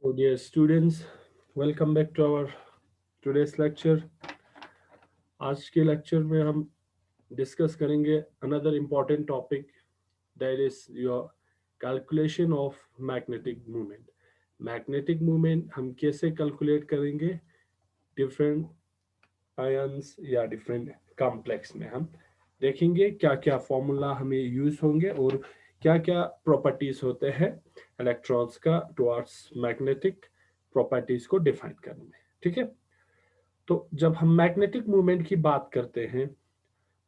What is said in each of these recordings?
So dear students, welcome back to our today's lecture. आज के lecture में हम डिस्कस करेंगे another important topic, that is your calculation of magnetic moment. Magnetic moment हम कैसे calculate करेंगे डिफरेंट आयंस या डिफरेंट कॉम्प्लेक्स में हम देखेंगे क्या क्या फॉर्मूला हमें यूज होंगे और क्या क्या प्रॉपर्टीज होते हैं इलेक्ट्रॉन्स का टुवर्ड्स मैग्नेटिक प्रॉपर्टीज को डिफाइन करने में। ठीक है, तो जब हम मैग्नेटिक मूवमेंट की बात करते हैं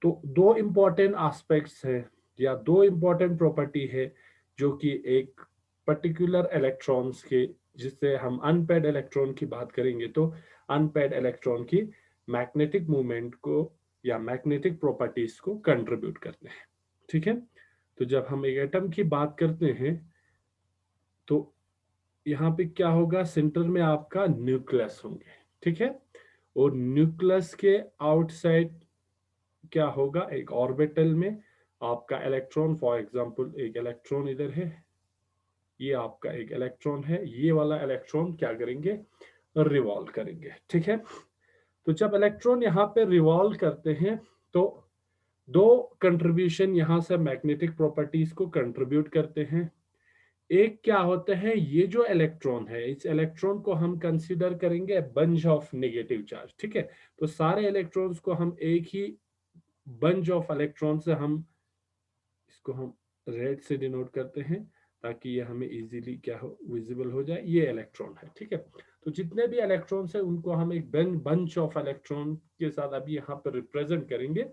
तो दो इंपॉर्टेंट एस्पेक्ट्स हैं या दो इंपॉर्टेंट प्रॉपर्टी है जो कि एक पर्टिकुलर इलेक्ट्रॉन्स के, जिससे हम अनपेड इलेक्ट्रॉन की बात करेंगे तो अनपेड इलेक्ट्रॉन की मैग्नेटिक मूवमेंट को या मैग्नेटिक प्रॉपर्टीज को कंट्रीब्यूट करते हैं। ठीक है, तो जब हम एक एटम की बात करते हैं तो यहाँ पे क्या होगा, सेंटर में आपका न्यूक्लियस होंगे। ठीक है, और न्यूक्लियस के आउटसाइड क्या होगा, एक ऑर्बिटल में आपका इलेक्ट्रॉन, फॉर एग्जांपल एक इलेक्ट्रॉन इधर है, ये आपका एक इलेक्ट्रॉन है, ये वाला इलेक्ट्रॉन क्या करेंगे, रिवॉल्व करेंगे। ठीक है, तो जब इलेक्ट्रॉन यहाँ पे रिवॉल्व करते हैं तो दो कंट्रीब्यूशन यहाँ से मैग्नेटिक प्रॉपर्टीज को कंट्रीब्यूट करते हैं। एक क्या होता है, ये जो इलेक्ट्रॉन है इस इलेक्ट्रॉन को हम कंसीडर करेंगे बंच ऑफ नेगेटिव चार्ज। ठीक है, तो सारे इलेक्ट्रॉन्स को हम एक ही बंच ऑफ इलेक्ट्रॉन से हम इसको हम रेड से डिनोट करते हैं ताकि ये हमें इजीली क्या हो, विजिबल हो जाए, ये इलेक्ट्रॉन है। ठीक है, तो जितने भी इलेक्ट्रॉन्स है उनको हम एक बंच ऑफ इलेक्ट्रॉन के साथ अभी यहाँ पर रिप्रेजेंट करेंगे।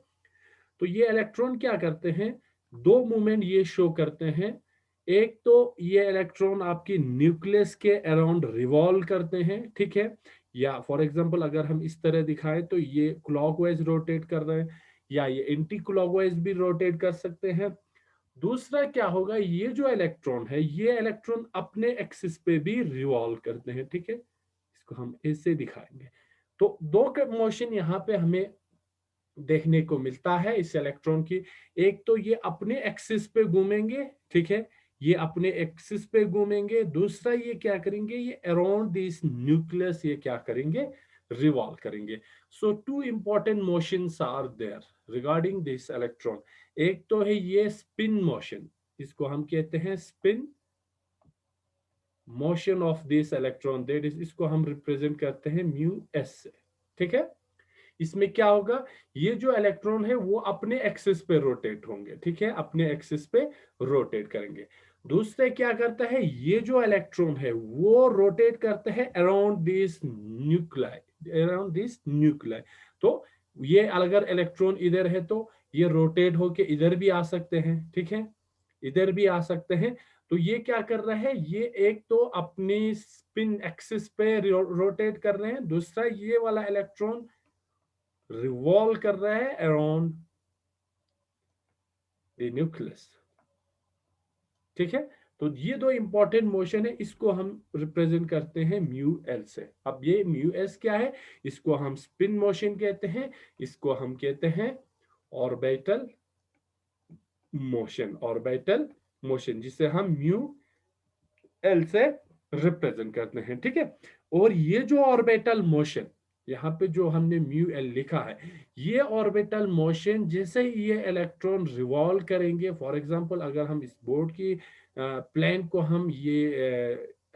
तो ये इलेक्ट्रॉन क्या करते हैं, दो मूवमेंट ये शो करते हैं। एक तो ये इलेक्ट्रॉन आपकी न्यूक्लियस के अराउंड रिवॉल्व करते हैं। ठीक है, या फॉर एग्जांपल अगर हम इस तरह दिखाएं तो ये क्लॉकवाइज रोटेट कर रहे हैं या ये एंटी क्लॉकवाइज भी रोटेट कर सकते हैं। दूसरा क्या होगा, ये जो इलेक्ट्रॉन है ये इलेक्ट्रॉन अपने एक्सिस पे भी रिवॉल्व करते हैं। ठीक है, इसको हम ऐसे दिखाएंगे। तो दो मोशन यहाँ पे हमें देखने को मिलता है इस इलेक्ट्रॉन की। एक तो ये अपने एक्सिस पे घूमेंगे। ठीक है, ये अपने एक्सिस पे घूमेंगे। दूसरा ये क्या करेंगे, ये अराउंड दिस न्यूक्लियस ये क्या करेंगे, रिवॉल्व करेंगे। So two important motions are there regarding this electron. एक तो है ये स्पिन मोशन, इसको हम कहते हैं spin motion of this electron, that is इसको हम रिप्रेजेंट करते हैं म्यू एस से। ठीक है, इसमें क्या होगा, ये जो इलेक्ट्रॉन है वो अपने एक्सिस पे रोटेट होंगे। ठीक है, अपने एक्सिस पे रोटेट करेंगे। दूसरे क्या करता है, ये जो इलेक्ट्रॉन है वो रोटेट करते हैं around this nuclei, around this nuclei. तो ये अगर इलेक्ट्रॉन इधर है तो ये रोटेट होके इधर भी आ सकते हैं। ठीक है, इधर भी आ सकते हैं। तो ये क्या कर रहा है, ये एक तो अपनी स्पिन एक्सिस पे रोटेट कर रहे हैं, दूसरा ये वाला इलेक्ट्रॉन रिवॉल्व कर रहा है अराउंड द न्यूक्लियस। ठीक है, तो ये दो इंपॉर्टेंट मोशन है, इसको हम रिप्रेजेंट करते हैं म्यू एल से। अब ये म्यू एस क्या है, इसको हम स्पिन मोशन कहते हैं, इसको हम कहते हैं ऑर्बिटल मोशन, ऑर्बिटल मोशन जिसे हम म्यू एल से रिप्रेजेंट करते हैं। ठीक है, और ये जो ऑर्बिटल मोशन यहाँ पे जो हमने म्यू एल लिखा है, ये ऑर्बिटल मोशन जैसे ही ये इलेक्ट्रॉन रिवॉल्व करेंगे, फॉर एग्जांपल अगर हम इस बोर्ड की प्लेन को हम ये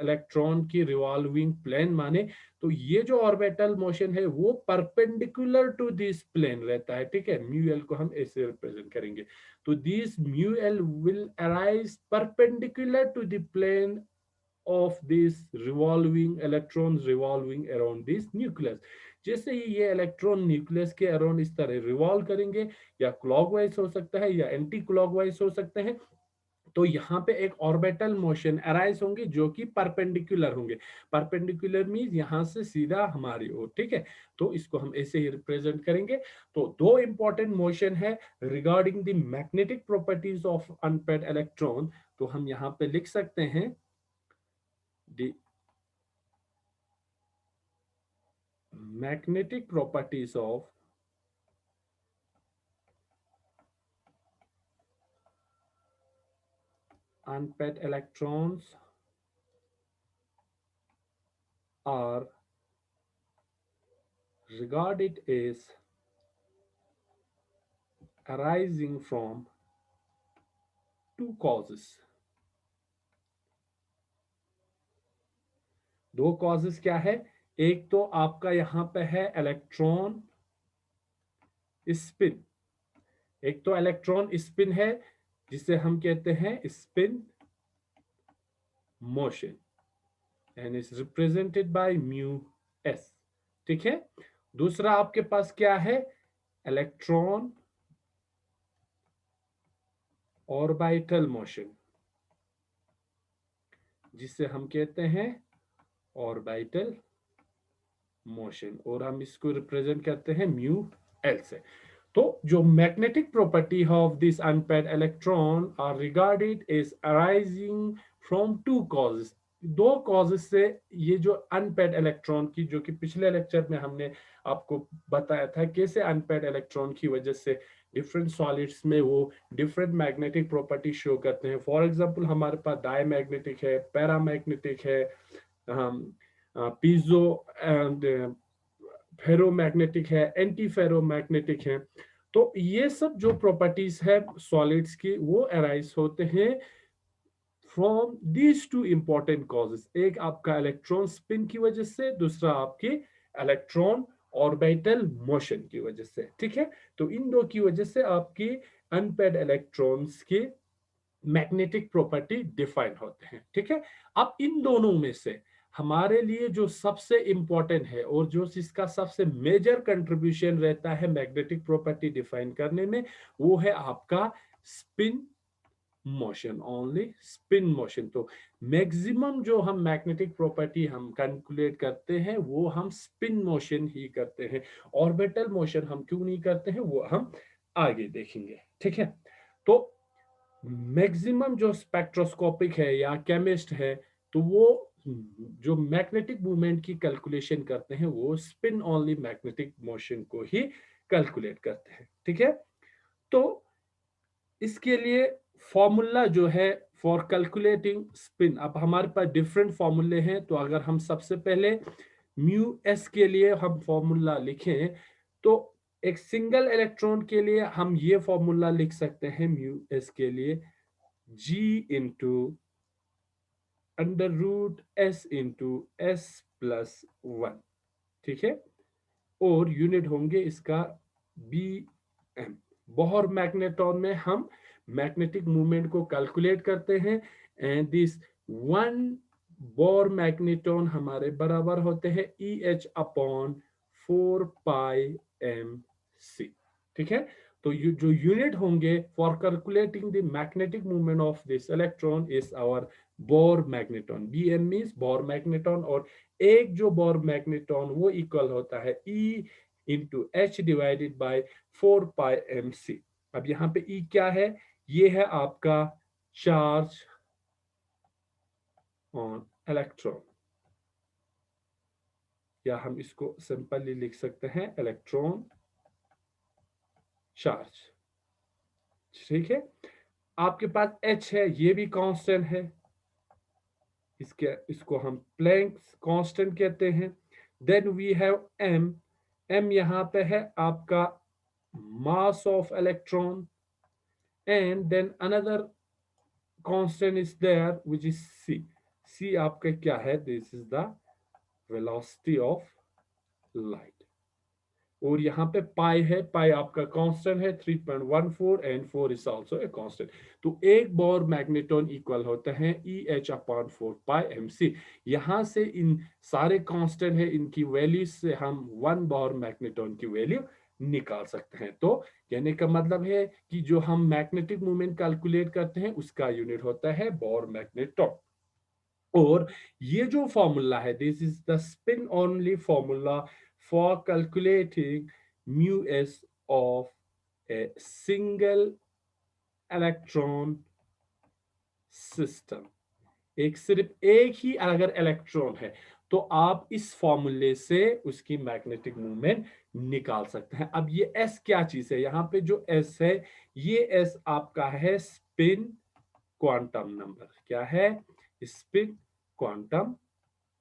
इलेक्ट्रॉन की रिवॉल्विंग प्लेन माने, तो ये जो ऑर्बिटल मोशन है वो परपेंडिकुलर टू दिस प्लेन रहता है। ठीक है, म्यू एल को हम ऐसे रिप्रेजेंट करेंगे। तो this mu L will arise perpendicular to the plane of these revolving electrons revolving around this nucleus। जैसे ही ये इलेक्ट्रॉन न्यूक्लियस के अराउंड इस तरह रिवॉल्व करेंगे, या क्लॉकवाइज हो सकता है या एंटी क्लॉकवाइज हो सकते हैं, तो यहाँ पे एक ऑर्बिटल मोशन अराइज होंगे जो कि परपेंडिकुलर होंगे। परपेंडिकुलर मींस यहाँ से सीधा हमारी ओर। ठीक है, तो इसको हम ऐसे ही रिप्रेजेंट करेंगे। तो दो इंपॉर्टेंट मोशन है regarding the magnetic properties of unpaired electron. तो हम यहाँ पे लिख सकते हैं the magnetic properties of unpaired electrons are regarded as arising from two causes. दो कॉजेस क्या है? एक तो आपका यहां पे है इलेक्ट्रॉन स्पिन, एक तो इलेक्ट्रॉन स्पिन है जिसे हम कहते हैं spin motion and is represented by mu S. ठीक है। दूसरा आपके पास क्या है? इलेक्ट्रॉन ऑर्बिटल मोशन, जिसे हम कहते हैं ऑर्बिटल मोशन, और हम इसको रिप्रेजेंट करते हैं म्यू एल से। तो जो magnetic property of this unpaired electron are regarded as arising from two causes. दो कॉजेस से ये जो अनपेयर्ड इलेक्ट्रॉन की, जो कि पिछले लेक्चर में हमने आपको बताया था कैसे अनपेयर्ड इलेक्ट्रॉन की वजह से डिफरेंट सॉलिड्स में वो डिफरेंट मैग्नेटिक प्रॉपर्टी शो करते हैं। फॉर एग्जांपल हमारे पास डायमैग्नेटिक है, पैरामैग्नेटिक है, पीजो एंड फेरोमैग्नेटिक है, एंटी फेरोमैग्नेटिक है। तो ये सब जो प्रॉपर्टीज है सॉलिड्स की वो अराइज होते हैं from these two important causes. एक आपका इलेक्ट्रॉन स्पिन की वजह से, दूसरा आपकी इलेक्ट्रॉन ऑर्बिटल मोशन की वजह से। ठीक है। तो इन दो की वजह से आपकी अनपेयर्ड इलेक्ट्रॉन्स की मैग्नेटिक प्रॉपर्टी डिफाइन होते हैं। ठीक है। अब इन दोनों में से हमारे लिए जो सबसे इंपॉर्टेंट है और जो इसका सबसे मेजर कंट्रीब्यूशन रहता है मैग्नेटिक प्रॉपर्टी डिफाइन करने में, वो है आपका spin motion, only spin motion. तो मैक्सिमम जो हम मैग्नेटिक प्रॉपर्टी हम कैलकुलेट करते हैं वो हम स्पिन मोशन ही करते हैं। ऑर्बिटल मोशन हम क्यों नहीं करते हैं वो हम आगे देखेंगे। ठीक है। तो मैक्सिमम जो स्पेक्ट्रोस्कोपिक है या केमिस्ट है, तो वो जो मैग्नेटिक मूवमेंट की कैलकुलेशन करते हैं वो स्पिन ओनली मैग्नेटिक मोशन को ही कैलकुलेट करते हैं। ठीक है। तो इसके लिए फॉर्मूला जो है फॉर कैलकुलेटिंग स्पिन, अब हमारे पास डिफरेंट फॉर्मूले हैं। तो अगर हम सबसे पहले म्यू एस के लिए हम फॉर्मूला लिखें, तो एक सिंगल इलेक्ट्रॉन के लिए हम ये फॉर्मूला लिख सकते हैं म्यू एस के लिए, G into under root S into S plus one. ठीक है। और यूनिट होंगे इसका बी एम। बोहर मैग्नेट्रॉन में हम मैग्नेटिक मूवमेंट को कैलकुलेट करते हैं and this one Bohr magnetron हमारे बराबर होते हैं E H upon 4 pi M C. ठीक है। तो जो यूनिट होंगे for calculating the magnetic movement of this electron is our Bohr magnetron. B M means Bohr magnetron, और एक जो बोर मैग्नेट्रॉन वो इक्वल होता है E into H divided by 4 pi M C. अब यहाँ पे ई क्या है? ये है आपका चार्ज ऑन इलेक्ट्रॉन, या हम इसको सिंपली लिख सकते हैं इलेक्ट्रॉन चार्ज। ठीक है। आपके पास एच है, ये भी कांस्टेंट है, इसको हम प्लैंक्स कांस्टेंट कहते हैं। Then we have M. M यहाँ पे है आपका mass of electron, and then another constant is there which is C. C आपका क्या है? This is the velocity of light. और यहाँ पे पाई है, पाई आपका कांस्टेंट है 3.14 and 4 is also a constant. तो एक बोर मैग्नेट्रॉन इक्वल होता है ई एच अपॉन 4 पाई एम सी। यहाँ से इन सारे कांस्टेंट है, इनकी वैल्यू से हम वन बोर मैग्नेट्रॉन की वैल्यू निकाल सकते हैं। तो कहने का मतलब है कि जो हम मैग्नेटिक मूवमेंट कैलकुलेट करते हैं उसका यूनिट होता है बोर मैग्नेट्रॉन। और ये जो फॉर्मूला है, this is the spin only formula for calculating mu S of a single electron system. एक सिर्फ एक ही अगर इलेक्ट्रॉन है तो आप इस फॉर्मूले से उसकी मैग्नेटिक मूवमेंट निकाल सकते हैं। अब ये एस क्या चीज है? यहाँ पे जो एस है, ये एस आपका है स्पिन क्वांटम नंबर। क्या है? स्पिन क्वांटम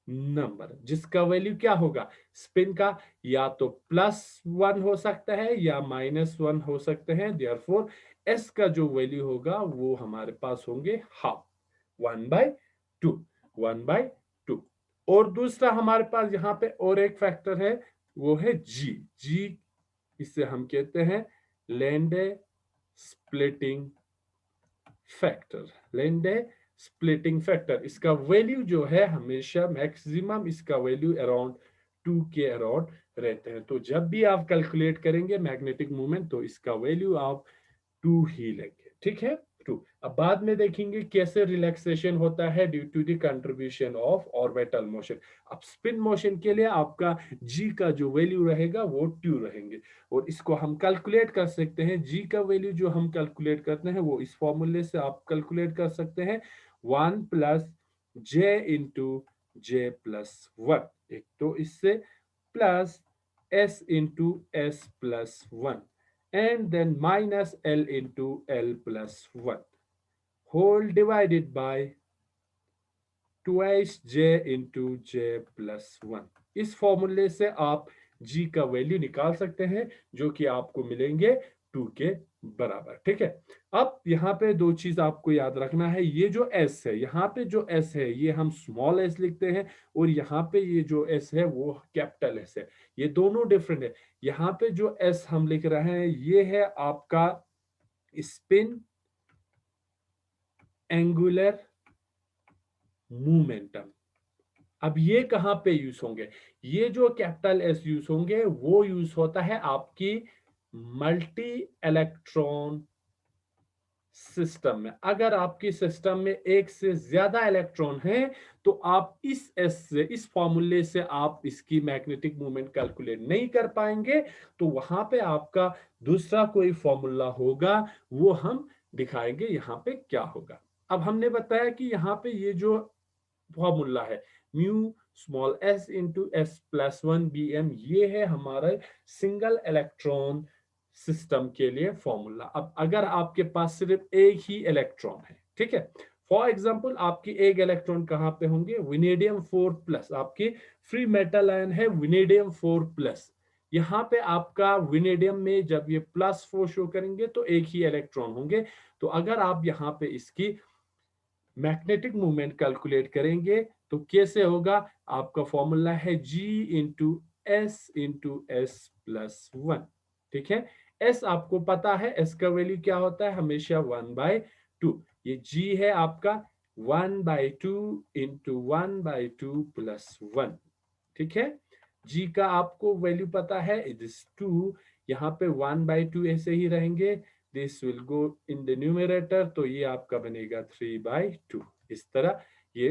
नंबर, जिसका वैल्यू क्या होगा स्पिन का, या तो +1 हो सकता है या -1 हो सकते हैं। देयरफॉर एस का जो वैल्यू होगा वो हमारे पास होंगे हाफ, 1/2, 1/2। और दूसरा हमारे पास यहाँ पे और एक फैक्टर है, वो है जी। जी इसे हम कहते हैं Lende splitting factor. Lende splitting factor, इसका वैल्यू जो है हमेशा मैक्सिमम इसका वैल्यू अराउंड 2 के अराउंड रहते हैं। तो जब भी आप कैलकुलेट करेंगे मैग्नेटिक मोमेंट तो इसका वैल्यू आप 2 ही लेंगे, ठीक है 2। अब बाद में देखेंगे कैसे रिलैक्सेशन होता है due to the contribution of orbital motion. अब स्पिन मोशन के लिए आपका जी का जो वैल्यू रहेगा वो 2 रहेंगे, और इसको हम कैलकुलेट कर सकते हैं। जी का वैल्यू जो हम कैलकुलेट करते हैं वो इस फॉर्मूले से आप कैलकुलेट कर सकते हैं, 1 प्लस जे इंटू जे प्लस 1। एक तो इससे plus s into s plus 1 and then minus l into l plus 1 whole divided by twice j into j plus 1। इस फॉर्मूले से आप g का वैल्यू निकाल सकते हैं जो कि आपको मिलेंगे 2 के बराबर, ठीक है। अब यहाँ पे दो चीज आपको याद रखना है, ये जो s है, यहाँ पे जो s है ये हम स्मॉल s लिखते हैं, और यहाँ पे ये जो s है वो कैपिटल s है। ये दोनों डिफरेंट है। यहाँ पे जो s हम लिख रहे हैं ये है आपका स्पिन एंगुलर मोमेंटम। अब ये कहां पे यूज होंगे, ये जो कैपिटल एस यूज होंगे वो यूज होता है आपकी मल्टी इलेक्ट्रॉन सिस्टम में। अगर आपकी सिस्टम में एक से ज्यादा इलेक्ट्रॉन है तो आप इस एस से, इस फॉर्मूले से आप इसकी मैग्नेटिक मोमेंट कैलकुलेट नहीं कर पाएंगे। तो वहां पे आपका दूसरा कोई फॉर्मूला होगा, वो हम दिखाएंगे यहाँ पे क्या होगा। अब हमने बताया कि यहाँ पे ये जो फॉर्मूला है mu small S into S plus 1 bm, ये है हमारा सिंगल इलेक्ट्रॉन सिस्टम के लिए फॉर्मूला। अब अगर आपके पास सिर्फ एक ही इलेक्ट्रॉन है, ठीक है, फॉर एग्जांपल आपकी एक इलेक्ट्रॉन कहां पे होंगे, विनेडियम 4+, आपकी फ्री मेटल आयन है विनेडियम 4+। यहाँ पे आपका विनेडियम में जब ये +4 शो करेंगे तो एक ही इलेक्ट्रॉन होंगे। तो अगर आप यहाँ पे इसकी मैग्नेटिक मूवमेंट कैलकुलेट करेंगे तो कैसे होगा, आपका फॉर्मूला है G इंटू एस प्लस 1, ठीक है। S आपको पता है, S का वैल्यू क्या होता है हमेशा 1/2। ये G है आपका 1/2 इंटू 1/2 प्लस 1, ठीक है। G का आपको वैल्यू पता है, इट इज 2। यहाँ पे 1/2 ऐसे ही रहेंगे, this will go in the numerator, तो ये आपका बनेगा 3/2। इस तरह ये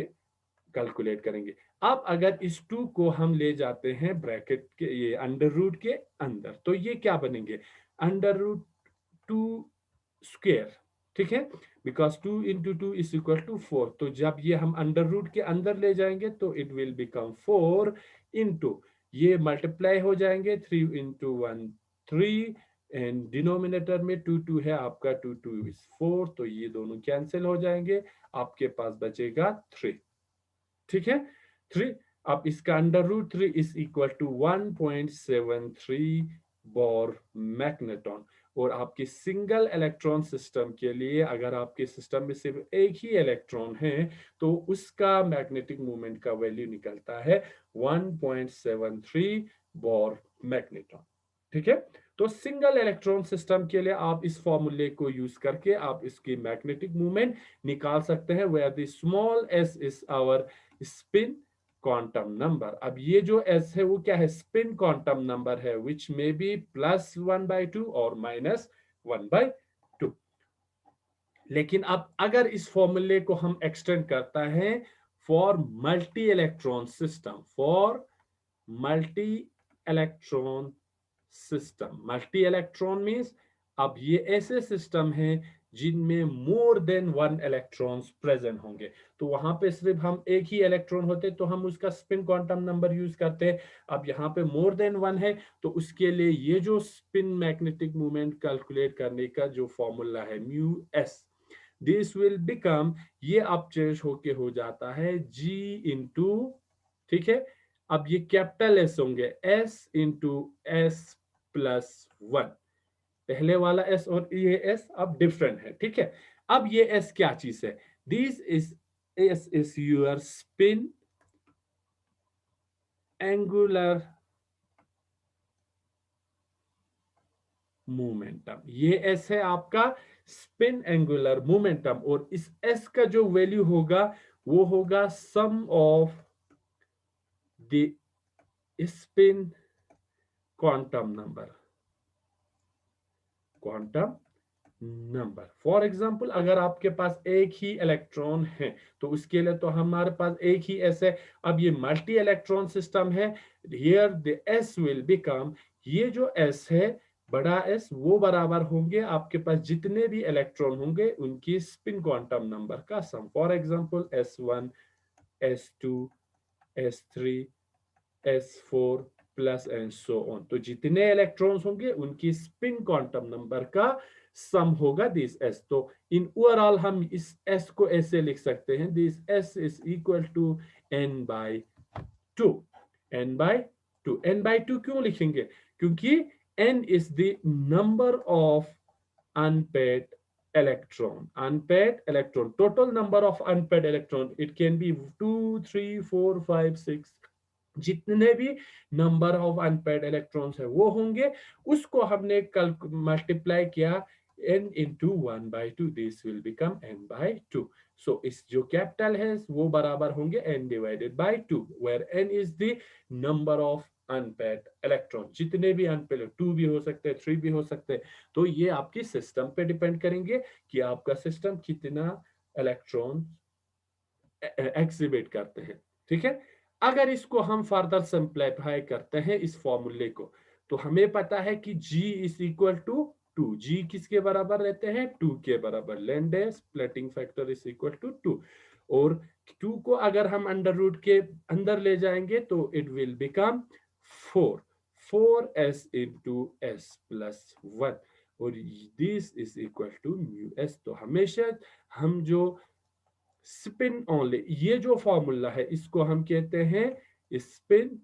कैलकुलेट करेंगे। अब अगर इस 2 को हम ले जाते हैं ब्रैकेट के, ये अंडर रूट के अंदर, तो ये क्या बनेंगे, √2 स्क्वेयर, ठीक है, because 2 into 2 is equal to 4। तो जब ये हम अंडर रूट के अंदर ले जाएंगे तो इट विल बिकम 4 इंटू, ये मल्टीप्लाई हो जाएंगे, 3 इंटू 1 3, एंड डिनोमिनेटर में 2 2 है आपका, 2 2 इज 4, तो ये दोनों कैंसिल हो जाएंगे, आपके पास बचेगा 3, ठीक है 3। अब इसका √3 is equal to 1.73 Bohr magneton. और आपके सिंगल इलेक्ट्रॉन सिस्टम के लिए, अगर आपके सिस्टम में सिर्फ एक ही इलेक्ट्रॉन है तो उसका मैग्नेटिक मोमेंट का वैल्यू निकलता है 1.73 बोर मैग्नेटॉन, ठीक है। तो सिंगल इलेक्ट्रॉन सिस्टम के लिए आप इस फॉर्मूले को यूज करके आप इसकी मैग्नेटिक मूवमेंट निकाल सकते हैं, where the small S is our spin quantum number. अब ये जो s है वो क्या है, स्पिन क्वांटम नंबर है, विच मे बी +1/2 और -1/2। लेकिन अब अगर इस फॉर्मूले को हम एक्सटेंड करता है for multi electron system, for multi electron system, multi electron means अब ये ऐसे सिस्टम है जिनमें मोर देन 1 इलेक्ट्रॉन्स प्रेजेंट होंगे। तो वहां पे सिर्फ हम एक ही इलेक्ट्रॉन होते तो हम उसका स्पिन क्वांटम नंबर यूज करते हैं। अब यहाँ पे मोर देन 1 है तो उसके लिए ये जो स्पिन मैग्नेटिक मूवमेंट कैलकुलेट करने का जो फॉर्मूला है mu S, this will become, ये अब चेंज होके हो जाता है G इंटू ठीक है। अब ये कैपिटल एस होंगे, S into S plus one. पहले वाला एस और ये एस अब डिफरेंट है, ठीक है। अब ये एस क्या चीज है? This is S is your spin angular momentum. ये एस है आपका स्पिन एंगुलर मोमेंटम, और इस एस का जो वैल्यू होगा वो होगा sum of the spin quantum number. Quantum number, for example अगर आपके पास एक ही इलेक्ट्रॉन है तो उसके लिए तो हमारे पास एक ही एस है। अब ये मल्टी इलेक्ट्रॉन सिस्टम है, here the S will become, ये जो एस है बड़ा एस, वो बराबर होंगे आपके पास जितने भी इलेक्ट्रॉन होंगे उनकी स्पिन क्वांटम नंबर का sum. For example S1, S2, S3, S4 plus and so on. तो जितने इलेक्ट्रॉन्स होंगे उनकी स्पिन क्वांटम नंबर का सम होगा दिस एस। तो इन ओवरऑल हम इस एस को ऐसे लिख सकते हैं, this S is equal to N by two. N by two, N by two क्यों लिखेंगे? क्योंकि N is the number of unpaired electron, total number of unpaired electron, it can be 2, 3, 4, 5, 6, जितने भी नंबर ऑफ अनपेड इलेक्ट्रॉन्स है वो होंगे, उसको हमने कल मल्टीप्लाई किया n into one by two, this will become n by two. So इस जो कैपिटल है वो बराबर होंगे n divided by two, where n is the number of unpaid electron. जितने भी अनपेड, टू भी हो सकते हैं, थ्री भी हो सकते हैं। तो ये आपकी सिस्टम पे डिपेंड करेंगे कि आपका सिस्टम कितना इलेक्ट्रॉन एक्सिबिट करते हैं, ठीक है। अगर इसको हम फर्दर सिंप्लीफाई करते हैं इस फॉर्मूले को, तो हमें पता है कि G is equal to two. G किसके बराबर रहते हैं? टू के बराबर। Lande splitting factor is equal to two, और टू को अगर हम अंडर रूट के अंदर ले जाएंगे तो it will become four. Four S into S plus one, और this is equal to mu S. तो हमेशा हम जो स्पिन ओनली, ये जो फॉर्मूला है इसको हम कहते हैं स्पिन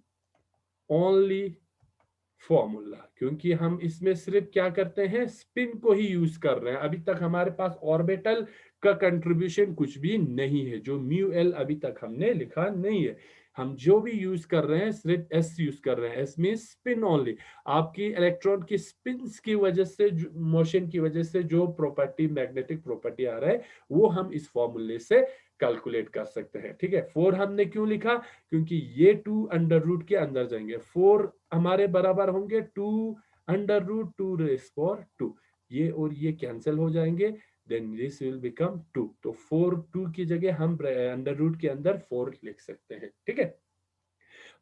ओनली फॉर्मूला, क्योंकि हम इसमें सिर्फ क्या करते हैं, स्पिन को ही यूज कर रहे हैं। अभी तक हमारे पास ऑर्बिटल का कंट्रीब्यूशन कुछ भी नहीं है, जो म्यू एल अभी तक हमने लिखा नहीं है। हम जो भी यूज कर रहे हैं सिर्फ एस यूज कर रहे हैं। S mean spin only. आपकी इलेक्ट्रॉन की स्पिन की वजह से, मोशन की वजह से जो प्रॉपर्टी, मैग्नेटिक प्रॉपर्टी आ रहा है, वो हम इस फॉर्मूले से कैलकुलेट कर सकते हैं, ठीक है। फोर हमने क्यों लिखा? क्योंकि ये टू अंडर रूट के अंदर जाएंगे, फोर हमारे बराबर होंगे two under root two raise power two, ये और ये कैंसिल हो जाएंगे, then this will become two. तो फोर, टू की जगह हम अंडर रूट के अंदर फोर लिख सकते हैं, ठीक है।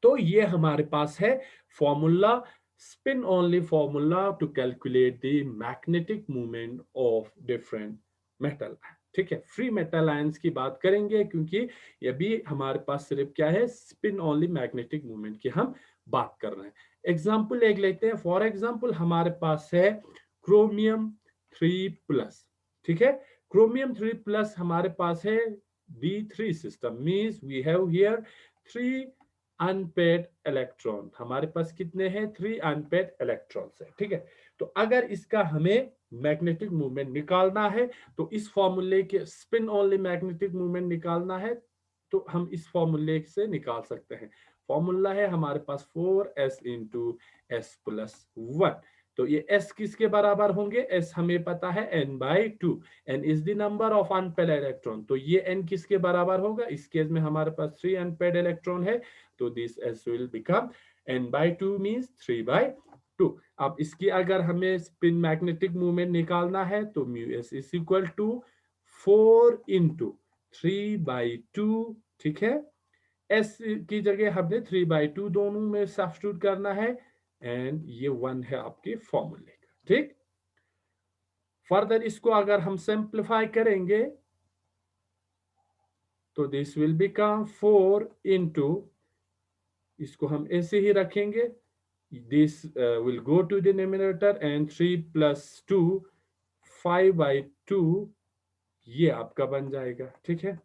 तो ये हमारे पास है formula, spin only formula to calculate the magnetic movement of different metal, ठीक है। फ्री मेटल आयंस की बात करेंगे क्योंकि ये भी हमारे पास सिर्फ क्या है, स्पिन ओनली मैग्नेटिक मूवमेंट की हम बात कर रहे हैं। एग्जाम्पल एक लेते हैं। फॉर एग्जाम्पल हमारे पास है क्रोमियम 3+, ठीक है। क्रोमियम 3+ हमारे पास है B3 system, means we have here three unpaid electron. हमारे पास कितने हैं? थ्री अनपेड इलेक्ट्रॉन्स है, ठीक है। तो अगर इसका हमें मैग्नेटिक मूवमेंट निकालना है, तो इस फॉर्मूले के, स्पिन ओनली मैग्नेटिक मूवमेंट निकालना है तो हम इस फॉर्मूले से निकाल सकते हैं। फॉर्मूला है हमारे पास 4s into S plus one. तो ये s किसके बराबर होंगे? s हमें पता है n by to. n is the number of unpaid electron, तो ये n किसके बराबर होगा? इस केस में हमारे पास थ्री अनपेड इलेक्ट्रॉन है, तो this s will become n by to, means 3/2। अब इसकी अगर हमें स्पिन मैग्नेटिक मूवमेंट निकालना है तो mu S is equal to 4 into 3/2, ठीक है। एस की जगह हमने 3/2 दोनों में सब्स्टिट्यूट करना है, एंड ये वन है आपके फॉर्मूले का, ठीक। फर्दर इसको अगर हम सिंप्लीफाई करेंगे तो दिस विल बिकम 4 इंटू, इसको हम ऐसे ही रखेंगे, this will go to the numerator, and 3 plus 2, 5/2, ये आपका बन जाएगा, ठीक है।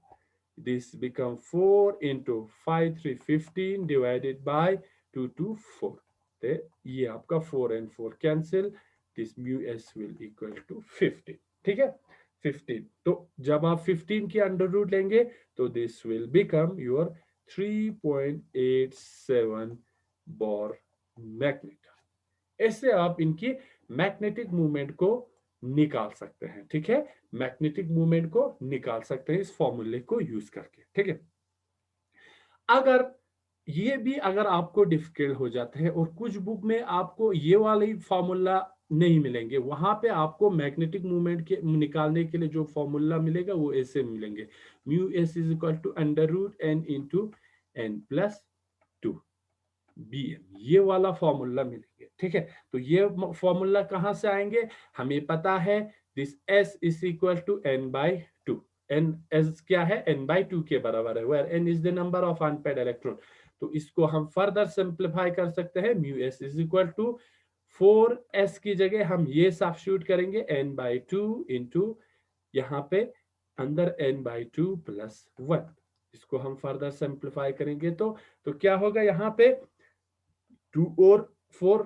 This become 4 into 5 3 15 divided by 2 to 4. तो ये आपका 4 and 4 cancel. This mu s will equal to 15. ठीक है, 15. तो जब आप 15 की अंडर रूट लेंगे तो this will become your 3.87 Bohr magnet. ऐसे आप इनकी मैग्नेटिक मूवमेंट को निकाल सकते हैं. ठीक है, मैग्नेटिक मूवमेंट को निकाल सकते हैं इस फॉर्मूले को यूज करके. ठीक है, अगर ये भी अगर आपको डिफिकल्ट हो जाते हैं और कुछ बुक में आपको ये वाले फॉर्मूला नहीं मिलेंगे, वहां पे आपको मैग्नेटिक मूवमेंट के निकालने के लिए जो फॉर्मूला मिलेगा वो ऐसे मिलेंगे. Mu S is equal to under root N into N plus two bm, ये वाला फॉर्मूला मिलेंगे. ठीक है, तो ये फॉर्मूला कहां से आएंगे, हमें पता है this s is equal to n by two. N S क्या है, n बाई टू के बराबर है, where n is the number of unpaid electron. तो इसको हम फर्दर सिंप्लीफाई कर सकते हैं. Mu S is equal to 4s की जगह हम ये सब्स्टिट्यूट करेंगे n बाई टू इंटू यहाँ पे अंदर n by two plus one. इसको हम फर्दर सिंप्लीफाई करेंगे तो क्या होगा, यहाँ पे 2 और 4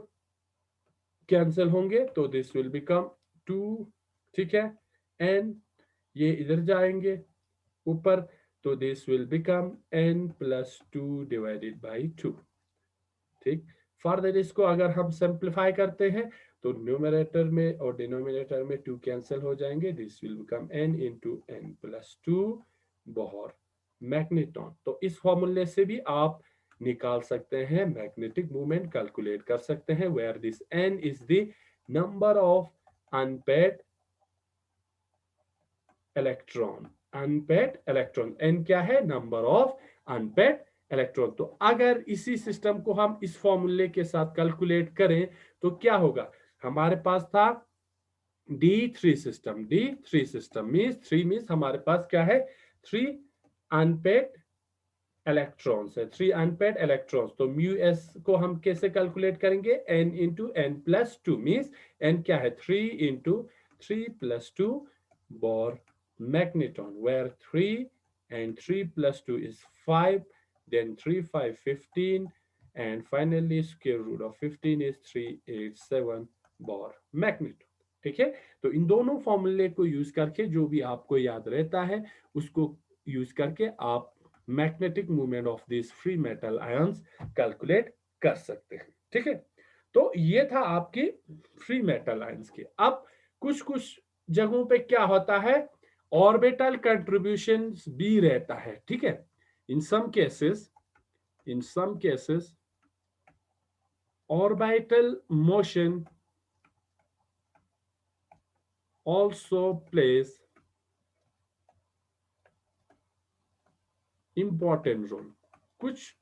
कैंसिल होंगे तो दिस विल बिकम 2. ठीक है, एन ये इधर जाएंगे ऊपर तो this will become n plus two divided by to. ठीक, फर्दर इसको अगर हम सिंप्लीफाई करते हैं तो न्यूमरेटर में और डिनोमिनेटर में 2 कैंसिल हो जाएंगे. This will become n into N plus two Bohr magneton. तो इस फॉर्मूले से भी आप निकाल सकते हैं, मैग्नेटिक मूवमेंट कैलकुलेट कर सकते हैं, where this n is the number of unpaid electron. Unpaid electron, n क्या है, नंबर ऑफ अनपेड इलेक्ट्रॉन. तो अगर इसी सिस्टम को हम इस फॉर्मूले के साथ कैलकुलेट करें तो क्या होगा, हमारे पास था D3 system. D3 system means 3 means हमारे पास क्या है, 3 अनपेड इलेक्ट्रॉन्स है, 3 अनपेड इलेक्ट्रॉन्स. तो म्यू एस को हम कैसे कैलकुलेट करेंगे, n into N plus two means n क्या है, 3 into 3 plus two Bohr magneton, where 3 and 3 plus 2 is 5, then 3 5 15, and finally square root of 15 is 387 Bohr magneton. ठीक है, तो इन दोनों फॉर्मूले को यूज करके जो भी आपको याद रहता है उसको यूज करके आप magnetic movement of this free metal ions calculate कर सकते हैं. ठीक है, तो ये था आपकी फ्री मेटल आयंस के. अब कुछ कुछ जगहों पे क्या होता है, ऑर्बिटल कंट्रीब्यूशन भी रहता है. ठीक है, in some cases orbital motion also plays important role. कुछ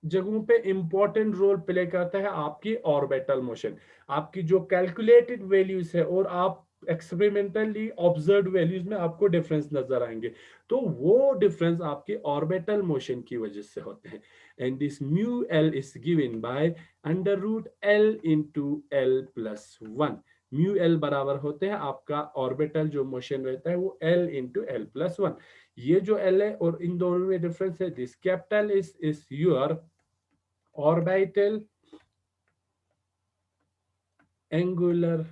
जगहों पे इंपॉर्टेंट रोल प्ले करता है आपकी ऑर्बिटल मोशन. आपकी जो कैलकुलेटेड वैल्यूज है और आप एक्सपेरिमेंटली ऑब्जर्व वैल्यूज में आपको डिफरेंस नजर आएंगे, तो वो डिफरेंस आपके ऑर्बिटल मोशन की वजह से होते हैं. And this mu L is given by under root L into L plus one. Mu L बराबर होते हैं आपका ऑर्बिटल जो मोशन रहता है वो L into L plus one. ये जो एल है और इन दोनों में डिफरेंस है. This capital is your orbital angular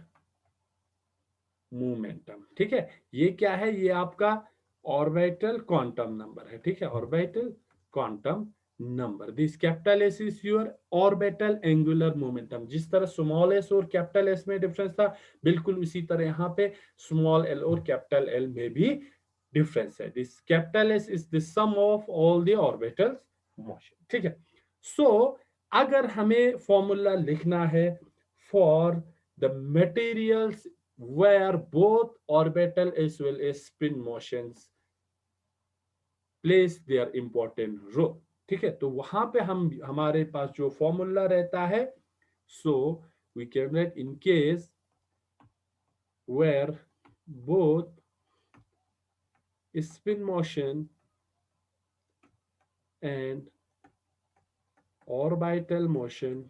momentum. ठीक है, ये क्या है, ये आपका ऑर्बिटल क्वांटम नंबर है. ठीक है, orbital quantum number. This capital S is your orbital angular momentum. जिस तरह स्मॉल एस और कैपिटल एस में डिफरेंस था, बिल्कुल उसी तरह यहाँ पे स्मॉल एल और कैपिटल एल में भी डिफरेंस है. This capital S is the sum of all the orbitals motion. ठीक है, सो अगर हमें फॉर्मूला लिखना है for the materials where both orbital as well as spin motions plays their important role. ठीक है, तो वहां पे हम हमारे पास जो फॉर्मूला रहता है, so we can write in case where both spin motion and orbital motion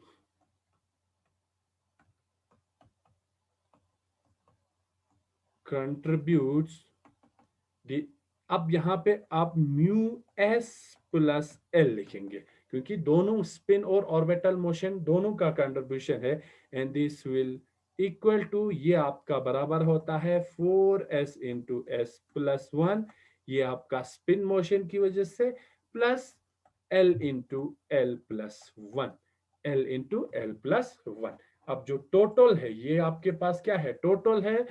contributes the अब यहाँ पे आप म्यू एस प्लस एल लिखेंगे, क्योंकि दोनों स्पिन और ऑर्बिटल मोशन दोनों का कंट्रीब्यूशन है। And this will equal to, ये आपका बराबर होता है 4s into S plus one, ये आपका स्पिन मोशन की वजह से, plus L into L plus one, L into L plus one. अब जो टोटल है, ये आपके पास क्या है, टोटल है,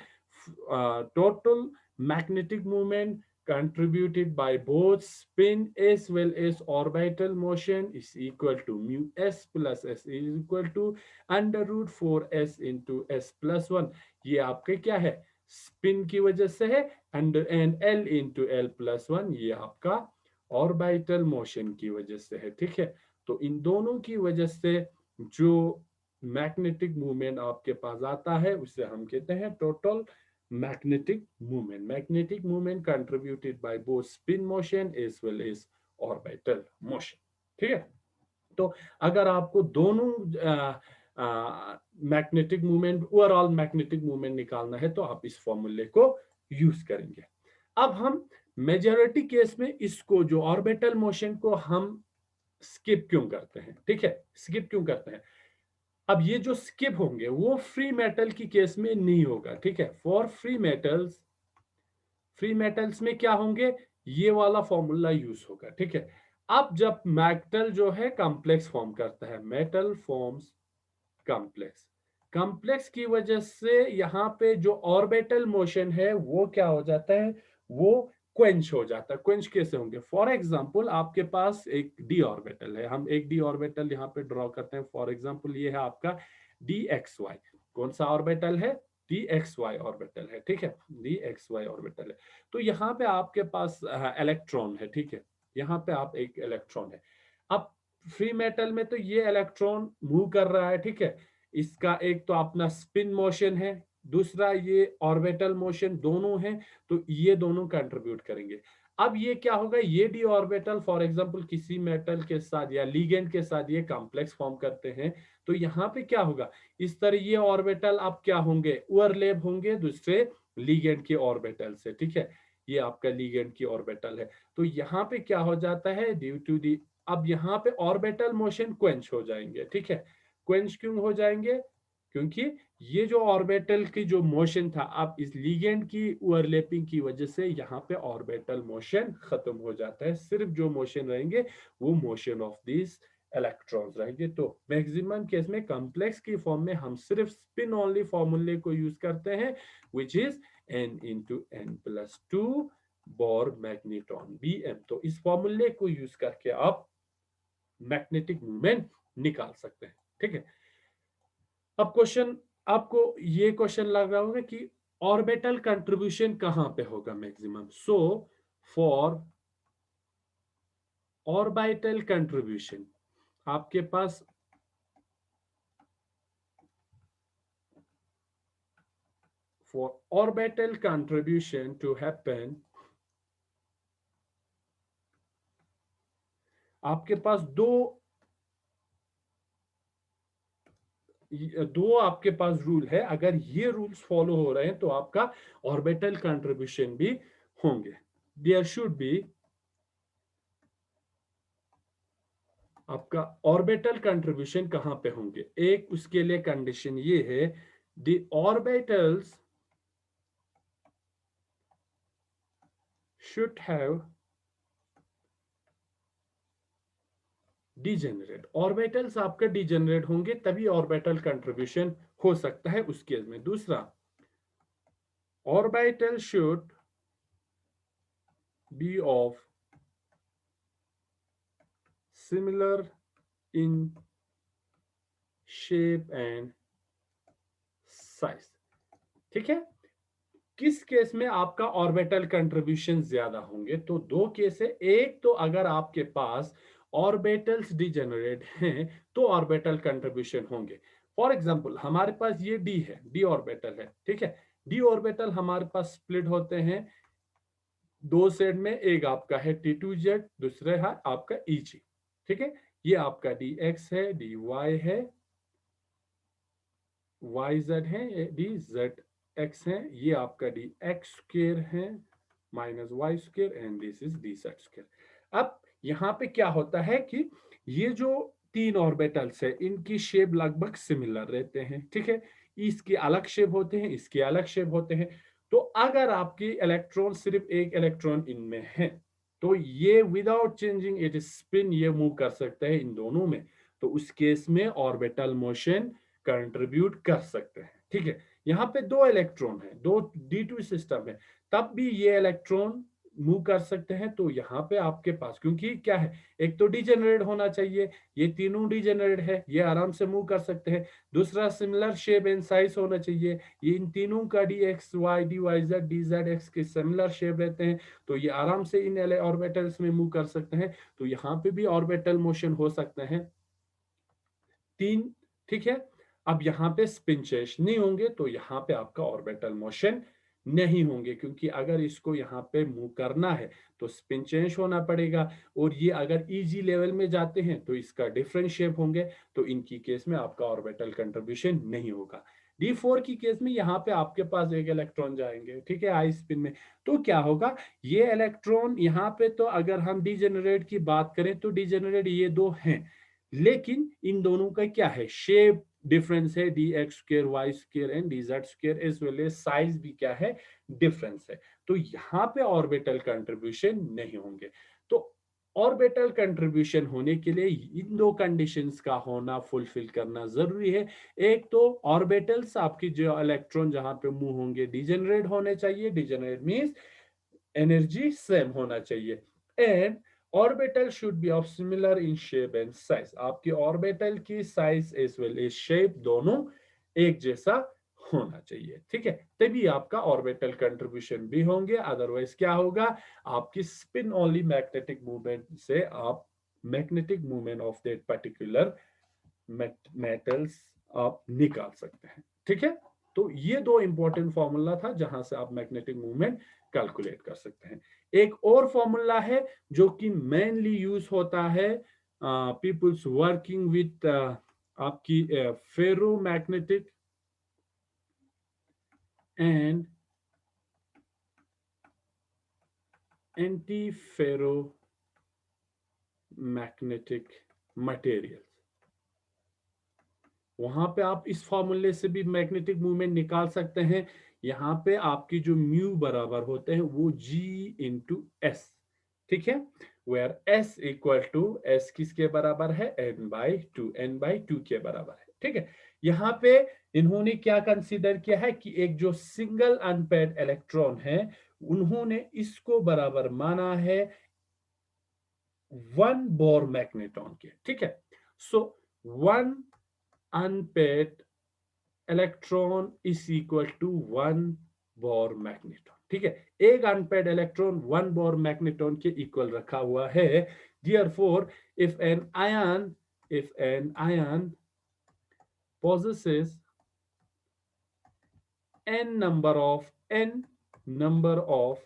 total magnetic movement contributed by both spin as well as orbital motion is equal to mu s plus s is equal to under root 4s into s plus 1। ये आपके क्या है, स्पिन की वजह से है, under and L into L plus one, ये आपका ऑर्बिटल मोशन की वजह से है। ठीक है, तो इन दोनों की वजह से जो मैग्नेटिक मूवमेंट आपके पास आता है उसे हम कहते हैं total magnetic movement। Magnetic movement contributed by both spin motion as well as orbital motion। ठीक है, तो अगर आपको दोनों magnetic movement, overall magnetic movement निकालना है तो आप इस फॉर्मूले को यूज करेंगे। अब हम मेजॉरिटी केस में इसको, जो ऑर्बिटल मोशन को हम स्किप क्यों करते हैं, ठीक है, स्किप क्यों करते हैं। अब ये जो स्किप होंगे वो फ्री मेटल की केस में नहीं होगा। ठीक है, for free metals, free metals में क्या होंगे, ये वाला फॉर्मूला यूज होगा। ठीक है, अब जब मेटल जो है कॉम्प्लेक्स फॉर्म करता है, मेटल फॉर्म्स कॉम्प्लेक्स, कॉम्प्लेक्स की वजह से यहाँ पे जो ऑर्बिटल मोशन है वो क्या हो जाता है, वो क्वेंच हो जाता है। क्वेंच कैसे होंगे, फॉर एग्जांपल आपके पास एक डी ऑर्बिटल है, हम एक डी ऑर्बिटल यहाँ पे ड्रॉ करते हैं। फॉर एग्जांपल ये है आपका डी एक्स वाई, कौन सा ऑर्बिटल है, डी एक्स वाई ऑर्बिटल है। ठीक है, डी एक्स वाई ऑर्बिटल है, तो यहाँ पे आपके पास इलेक्ट्रॉन है। ठीक है, यहाँ पे आप एक इलेक्ट्रॉन है। अब फ्री मेटल में तो ये इलेक्ट्रॉन मूव कर रहा है। ठीक है, इसका एक तो अपना स्पिन मोशन है, दूसरा ये ऑर्बिटल मोशन, दोनों है, तो ये दोनों कंट्रीब्यूट करेंगे। अब ये क्या होगा, ये डी ऑर्बिटल फॉर एग्जांपल किसी मेटल के साथ या लिगेंड के साथ ये कॉम्प्लेक्स फॉर्म करते हैं, तो यहाँ पे क्या होगा, इस तरह ये ऑर्बिटल अब क्या होंगे, ओवरलैप होंगे दूसरे लिगेंड के ऑर्बिटल से। ठीक है, ये आपका लिगेंड की ऑर्बिटल है, तो यहाँ पे क्या हो जाता है, ड्यू टू दी, अब यहाँ पे ऑर्बिटल मोशन क्वेंच हो जाएंगे। ठीक है, क्वेंच क्यों हो जाएंगे, क्योंकि ये जो ऑर्बिटल की जो मोशन था, अब इस लिगेंड की ओवरलैपिंग की वजह से यहाँ पे ऑर्बिटल मोशन खत्म हो जाता है। सिर्फ जो मोशन रहेंगे वो मोशन ऑफ दिस इलेक्ट्रॉन्स रहेंगे। तो मैक्सिमम केस में कॉम्प्लेक्स की फॉर्म में हम सिर्फ स्पिन ओनली फॉर्मूले को यूज करते हैं, which is n into N plus two Bohr magnetron bm। तो इस फॉर्मूले को यूज करके आप मैग्नेटिक मूवमेंट निकाल सकते हैं। ठीक है, अब क्वेश्चन, आपको ये क्वेश्चन लग रहा होगा कि ऑर्बिटल कंट्रीब्यूशन कहां पे होगा maximum. So for orbital contribution आपके पास for orbital contribution to happen, आपके पास दो आपके पास रूल है। अगर ये रूल्स फॉलो हो रहे हैं तो आपका ऑर्बिटल कंट्रीब्यूशन भी होंगे। देयर शुड बी, आपका ऑर्बिटल कंट्रीब्यूशन कहां पे होंगे, एक उसके लिए कंडीशन ये है, the orbitals should have degenerate, orbitals आपके डिजेनरेट होंगे तभी ऑर्बिटल कंट्रीब्यूशन हो सकता है उस केस में। दूसरा, orbital should be of similar in shape and size. ठीक है, किस केस में आपका ऑर्बिटल कंट्रीब्यूशन ज्यादा होंगे, तो दो केस है। एक तो अगर आपके पास ऑर्बिटल्स डिजेनरेट हैं तो ऑर्बिटल कंट्रीब्यूशन होंगे। फॉर एग्जांपल हमारे पास ये डी है, डी ऑर्बिटल है। ठीक है, डी ऑर्बिटल हमारे पास स्प्लिट होते हैं दो सेट में, एक आपका है टी टू जेड, दूसरे है आपका ई जी। ठीक है, ये आपका डी एक्स है, डी वाई है, वाई जेड है, डी जेड एक्स है, ये आपका डी एक्स स्क्र है minus Y square and this is D Z square. अब यहाँ पे क्या होता है कि ये जो तीन ऑर्बिटल्स है इनकी शेप लगभग सिमिलर रहते हैं, ठीक है। इसके अलग शेप होते हैं, इसके अलग शेप होते हैं। तो अगर आपकी इलेक्ट्रॉन सिर्फ एक इलेक्ट्रॉन इनमें है तो ये विदाउट चेंजिंग इट स्पिन ये मूव कर सकता है इन दोनों में। तो उस केस में ऑर्बिटल मोशन कंट्रीब्यूट कर सकते हैं, ठीक है। यहाँ पे दो इलेक्ट्रॉन है, दो D2 सिस्टम है, तब भी ये इलेक्ट्रॉन मूव कर सकते हैं। तो यहाँ पे आपके पास क्योंकि क्या है, एक तो डिजेनरेट होना चाहिए, ये तीनों डिजेनरेट है, ये आराम से मूव कर सकते हैं। दूसरा सिमिलर शेप एंड साइज होना चाहिए, ये इन तीनों का D X Y D Y Z D Z X के सिमिलर शेप रहते हैं। तो ये आराम से इन ऑर्बिटल्स में मूव कर सकते हैं। तो यहाँ पे भी ऑर्बिटल मोशन हो सकते हैं तीन, ठीक है। अब यहाँ पे स्पिन चेंज नहीं होंगे तो यहाँ पे आपका ऑर्बिटल मोशन नहीं होंगे, क्योंकि अगर इसको यहाँ पे मूव करना है तो स्पिन चेंज होना पड़ेगा। और ये अगर इजी लेवल में जाते हैं तो इसका डिफरेंट शेप होंगे, तो इनकी केस में आपका ऑर्बिटल कंट्रीब्यूशन नहीं होगा। D4 की केस में यहाँ पे आपके पास एक इलेक्ट्रॉन जाएंगे, ठीक है, आई स्पिन में। तो क्या होगा, ये इलेक्ट्रॉन यहाँ पे तो अगर हम डीजेनरेट की बात करें तो डीजेनरेट ये दो हैं, लेकिन इन दोनों का क्या है, शेप डिफरेंस है, D X square Y square and D Z square as well as size भी क्या है, डिफरेंस है। तो यहाँ पे ऑर्बिटल कंट्रीब्यूशन नहीं होंगे। तो ऑर्बिटल कंट्रीब्यूशन होने के लिए इन दो कंडीशंस का होना फुलफिल करना जरूरी है। एक तो ऑर्बिटल्स आपकी जो इलेक्ट्रॉन जहां पे मूव होंगे डिजेनरेट होने चाहिए, डिजेनरेट मींस एनर्जी सेम होना चाहिए। And orbital should be of similar in shape and size, आपकी ऑर्बिटल की size as well as shape दोनों एक जैसा होना चाहिए, ठीक है। तभी आपका ऑर्बिटल कंट्रीब्यूशन भी होंगे, अदरवाइज क्या होगा, आपकी स्पिन ओनली मैग्नेटिक मूवमेंट से आप magnetic movement of that particular metals आप निकाल सकते हैं, ठीक है। तो ये दो इंपॉर्टेंट फॉर्मूला था जहां से आप मैग्नेटिक मूवमेंट कैलकुलेट कर सकते हैं। एक और फॉर्मूला है जो कि मेनली यूज होता है पीपल्स वर्किंग विथ आपकी ferromagnetic and antiferromagnetic material. वहां पे आप इस फॉर्मूले से भी मैग्नेटिक मूवमेंट निकाल सकते हैं। यहाँ पे आपकी जो म्यू बराबर होते हैं वो G इंटू एस, ठीक है। Where S equal to S किसके बराबर है, n/2, n/2 के बराबर है, ठीक है। यहाँ पे इन्होंने क्या कंसीडर किया है कि एक जो सिंगल अनपेयर्ड इलेक्ट्रॉन है उन्होंने इसको बराबर माना है 1 बोर मैग्नेट्रॉन के, ठीक है। So 1 unpaired electron is equal to 1 Bohr magnetron, ठीक है। एक अनपेड इलेक्ट्रॉन 1 बोर मैग्नेट्रॉन के इक्वल रखा हुआ है। Therefore, if an ion possesses n number of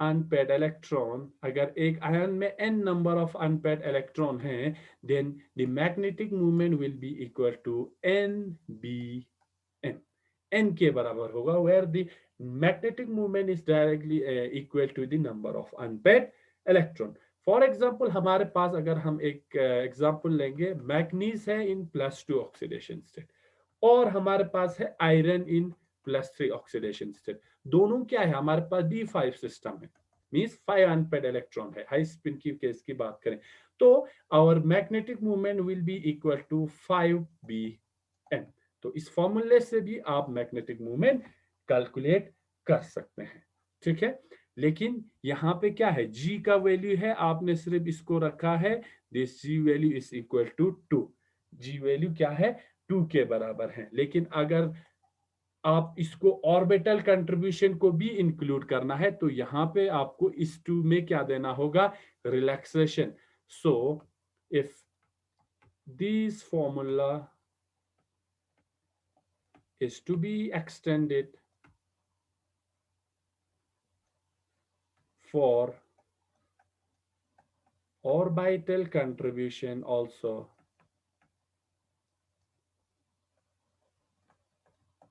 unpaired electron, अगर एक आयन में n number of unpaid electron हैं, then the magnetic movement will be equal to n/n, n के बराबर होगा, where the magnetic movement is directly equal to the number of unpaid electron. For example हमारे पास अगर हम एक एग्जाम्पल लेंगे, मैग्नीज है इन +2 ऑक्सीडेशन स्टेट और हमारे पास है आयरन इन +3 ऑक्सीडेशन स्टेट। दोनों क्या है, हमारे पास D5 सिस्टम है, मींस 5 अनपेड इलेक्ट्रॉन है, हाई स्पिन की केस की बात करें तो our magnetic movement will be equal to 5Bn। तो इस फॉर्मूले से भी आप मैग्नेटिक मूवमेंट कैलकुलेट कर सकते हैं, ठीक है। लेकिन यहाँ पे क्या है, G का वैल्यू है, आपने सिर्फ इसको रखा है, this G value is equal to 2। G value क्या है, 2 के बराबर है। लेकिन अगर आप इसको ऑर्बिटल कंट्रीब्यूशन को भी इंक्लूड करना है तो यहां पे आपको इस 2 में क्या देना होगा, relaxation. So if this formula is to be extended for orbital contribution also,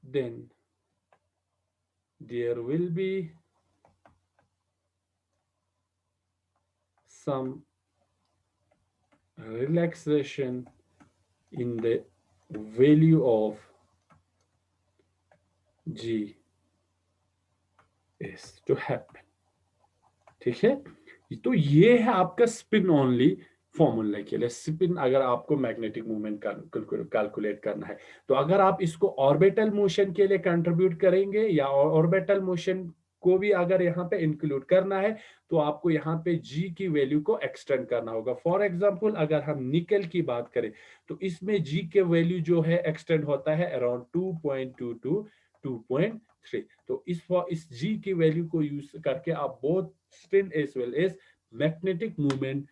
then there will be some relaxation in the value of G is to happen. ठीक है, तो ये है आपका स्पिन ओनली फॉर्मूला के लिए। स्पिन अगर आपको मैग्नेटिक मूवमेंट कैलकुलेट करना है, तो अगर आप इसको ऑर्बिटल मोशन के लिए कंट्रीब्यूट करेंगे या ऑर्बिटल मोशन को भी अगर यहाँ पे इंक्लूड करना है, तो आपको यहाँ पे जी की वैल्यू को एक्सटेंड करना होगा। फॉर एग्जांपल अगर हम निकल की बात करें, तो इसमें जी के वैल्यू जो है एक्सटेंड होता है अराउंड 2.22 2.3। तो इस जी की वैल्यू को यूज करके आप both spin as well as magnetic movement,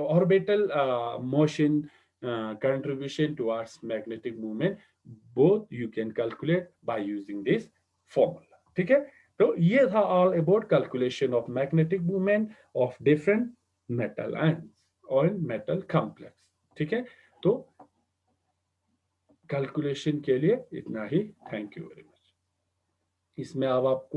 orbital motion contribution towards magnetic movement, both you can calculate by using this formula. ठीक है, तो ये था all about calculation of magnetic movement of different metal ions or metal complex. ठीक है, तो calculation के लिए इतना ही। Thank you very much. इसमें अब आपको